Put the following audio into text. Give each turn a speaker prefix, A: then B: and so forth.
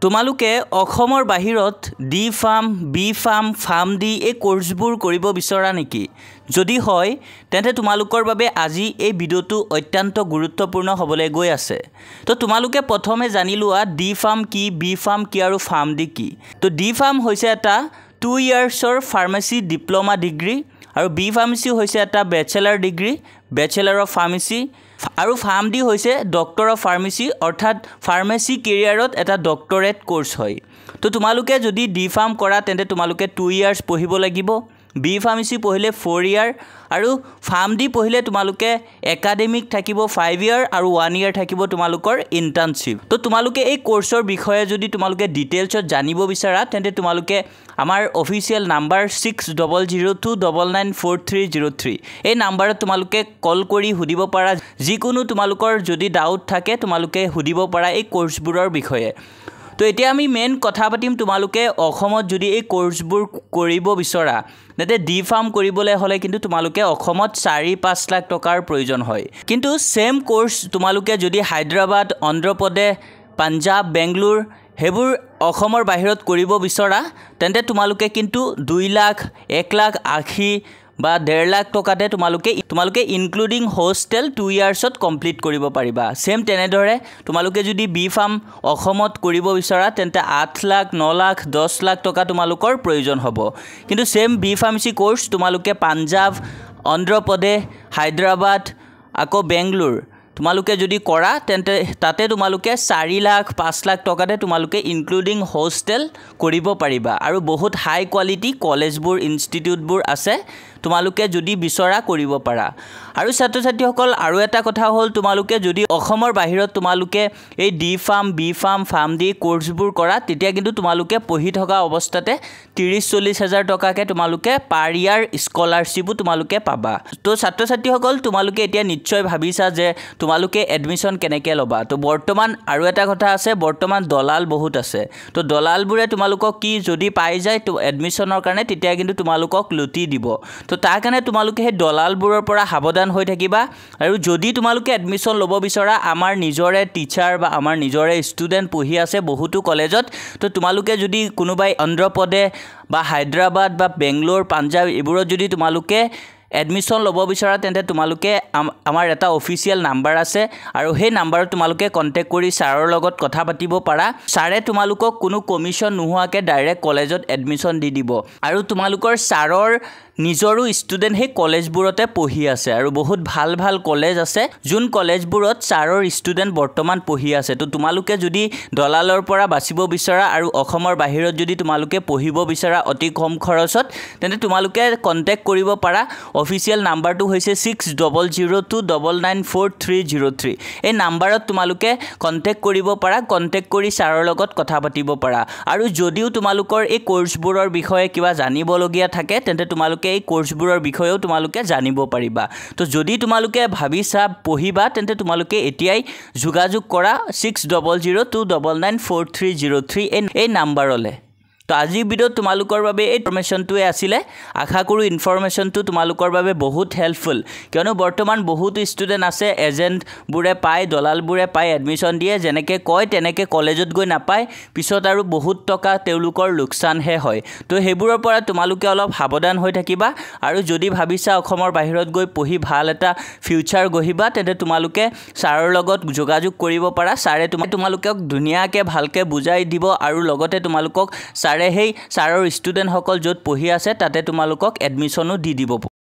A: তোমালোকে অসমৰ বাহিৰত D pharm B pharm pharm D এই কোৰ্সবোৰ কৰিব বিচৰা নেকি যদি হয় তেন্তে তোমালোকৰ বাবে আজি এই ভিডিওটো অত্যন্ত গুৰুত্বপূৰ্ণ হ'বলৈ গৈ আছে তো তোমালোকে প্ৰথমে জানি লোৱা ডি ফাৰ্ম কি বি ফাৰ্ম কি আৰু ফাৰ্ম ডি কি তো ডি ফাৰ্ম হৈছে এটা 2 ইয়াৰ্ছৰ ফাৰ্মাসী ডিপ্লোমা ডিগ্ৰী আৰু বি ফাৰ্মাসী হৈছে এটা বেচেলাৰ ডিগ্ৰী বেচেলাৰ অফ ফাৰ্মাসী আৰু ফাৰ্ম ডি হৈছে ডক্টৰ অফ ফাৰ্মাসী অৰ্থাৎ ফাৰ্মাসী কেৰিয়াৰত এটা ডক্টৰেট কোৰ্স হয় তো তোমালোকে যদি ডি ফাৰ্ম কৰা তেন্তে তোমালোকে 2 ইয়াৰ্ছ পঢ়িব লাগিব বি ফাৰ্মাসী পঢ়িলে 4 ইয়াৰ আৰু ফাৰ্ম ডি পঢ়িলে তোমালোকে একাডেমিক থাকিব 5 ইয়াৰ আৰু 1 ইয়াৰ থাকিব তোমালোকৰ ইন্টাৰ্নশিপ তো তোমালোকে এই কোৰ্সৰ বিষয়ে যদি তোমালোকে ডিটেইলছত জানিব বিচাৰা তেন্তে তোমালোকে আমাৰ অফিচিয়েল নাম্বাৰ 6002994303 এই নাম্বাৰত তোমালোকে কল কৰি সুধিব পাৰা যিকোনো তোমালোকৰ যদি ডাউট থাকে তোমালোকে সুধিব পাৰা এই কোৰ্সবোৰৰ বিষয়ে তো এতিয়া আমি মেইন কথা পাতিম তোমালোকে অসমত যদি এই কোৰ্সবোৰ কৰিব বিচৰা তেতে ডি ফাৰ্ম কৰিবলৈ হলে কিন্তু তোমালোকে অসমত 4-5 লাখ টকাৰ প্ৰয়োজন হয় কিন্তু সেম কোৰ্স তোমালোকে যদি হায়দৰাবাদ অন্ধ্ৰ প্ৰদেশ পাঞ্জাব বেংগলোৰ হেবুৰ অসমৰ বাহিৰত কৰিব বিচৰা তেন্তে তোমালোকে কিন্তু 2 লাখ 1 লাখ 80 বা 1.5 লাখ টকাতে তোমালোকে ইনক্লুডিং হোস্টেল 2 ইয়াৰ্ছত কমপ্লিট কৰিব পাৰিবা সেম তেনেদৰে তোমালোকে যদি বি ফাৰ্ম অসমত কৰিব বিচৰা তেন্তে 8 লাখ 9 লাখ 10 লাখ টকা তোমালোকৰ প্ৰয়োজন হ'ব কিন্তু সেম বি ফাৰ্মাসী কোৰ্স তোমালোকে পাঞ্জাব অন্ধ্ৰ প্ৰদেশ হায়দৰাবাদ আকৌ বেংগলোৰ তোমালোকে যদি কৰা তেন্তে তাতে তোমালোকে 4 লাখ 5 লাখ টকাতে তোমালোকে ইনক্লুডিং হোস্টেল কৰিব পাৰিবা আৰু বহুত হাই কোৱালিটি কলেজবোৰ ইনষ্টিটিউটবোৰ আছে তোমালোকে যদি বিচৰা কৰিব পাৰা আৰু ছাত্ৰ-ছাত্ৰীসকল আৰু এটা কথা হ'ল তোমালোকে যদি অসমৰ বাহিৰত তোমালোকে এই D pharm B pharm pharm D কোৰ্সবোৰ কৰা তেতিয়া কিন্তু তোমালোকে পঢ়ি থকা অৱস্থাতে 30-40 হাজাৰ টকাকে তোমালোকে পাৰ ইয়াৰ স্কলাৰশ্বিপো তোমালোকে পাবা তো ছাত্ৰ-ছাত্ৰীসকল তোমালোকে এতিয়া নিশ্চয় ভাবিছা যে তোমালোকে এডমিশন কেনেকৈ লবা তো বৰ্তমান আৰু এটা কথা আছে বৰ্তমান দলাল বহুত আছে তো দলালবোৰে তোমালোকক কি যদি পাই যায় তো এডমিশনৰ কাৰণে তেতিয়া কিন্তু তোমালোকক লুটি দিব তো তাৰ কাৰণে তোমালোকে হে দলালবোৰৰ পৰা সাৱধান হৈ থাকিবা আৰু যদি তোমালোকে এডমিশন ল'ব বিচৰা আমাৰ নিজৰে টিচাৰ বা আমাৰ নিজৰে ষ্টুডেন্ট পঢ়ি আছে বহুতো কলেজত তো তোমালোকে যদি কোনোবাই অন্ধ্ৰ প্ৰদেশ বা হায়দৰাবাদ বা বেংগলোৰ পাঞ্জাব এইবোৰত যদি তোমালোকে এডমিশন ল'ব বিচৰা তেন্তে তোমালোকে আমাৰ এটা অফিচিয়েল নাম্বাৰ আছে আৰু সেই নাম্বাৰত তোমালোকে কন্টেক্ট কৰি ছাৰৰ লগত কথা পাতিব পাৰা ছাৰে তোমালোকক কোনো কমিশন নোহোৱাকে ডাইৰেক্ট কলেজত এডমিশন দি দিব আৰু তোমালোকৰ ছাৰৰ নিজৰো ষ্টুডেন্ট হে কলেজবোৰতে পঢ়ি আছে আৰু বহুত ভাল ভাল কলেজ আছে যোন কলেজবোৰত ছাৰৰ ষ্টুডেন্ট বৰ্তমান পঢ়ি আছে তো তোমালোকে যদি দলালৰ পৰা বাচিব বিচৰা আৰু অসমৰ বাহিৰত যদি তোমালোকে পঢ়িব বিচৰা অতি কম খৰচত তেন্তে তোমালোকে কন্টেক্ট কৰিব পাৰা অফিচিয়েল নাম্বাৰটো হৈছে 6002994303 এই নাম্বাৰত তোমালোকে কন্টেক্ট কৰিব পাৰা কন্টেক্ট কৰি ছাৰৰ লগত কথা পাতিব পাৰা আৰু যদিও তোমালোকৰ এই কোৰ্সবোৰৰ বিষয়ে কিবা জানিব লগিয়া থাকে তেন্তে তোমালোকে এই কোৰ্সবোৰৰ বিষয়েও তোমালোকে জানিব পাৰিবা তো যদি তোমালোকে ভাবিছা পঢ়িবা তেন্তে তোমালোকে এতিয়াই যোগাযোগ কৰা 6002994303 এই নাম্বাৰলে তো আজি ভিডিও তোমালোকৰ বাবে এই ইনফৰমেশনটোৱে আছিল আশা কৰো ইনফৰমেশনটো তোমালোকৰ বাবে বহুত হেল্পফুল কিয়নো বৰ্তমান বহুত ষ্টুডেন্ট আছে এজেন্ট বুৰে পায় দলাল বুৰে পায় এডমিশন দিয়ে যেনেকে কয় তেনেকে কলেজত গৈ নাপায় পিছত আৰু বহুত টকা তেওঁলোকৰ লোকসান হে হয় তো হেবোৰৰ পৰা তোমালোকে অলপ সাৱধান হৈ থাকিবা আৰু যদি ভাবিছা অসমৰ বাহিৰত গৈ পঢ়ি ভাল এটা ফিউচাৰ গঢ়িবা তেন্তে তোমালোকে ছাৰৰ লগত যোগাযোগ কৰিব পাৰা ছাৰে তোমালোকক ধুনিয়াকে ভালকে বুজাই দিব আৰু লগতে তোমালোকক ছাৰৰ ষ্টুডেন্ট সকল যত পঢ়ি আছে তাতে তোমালোকক এডমিশনো দি দিব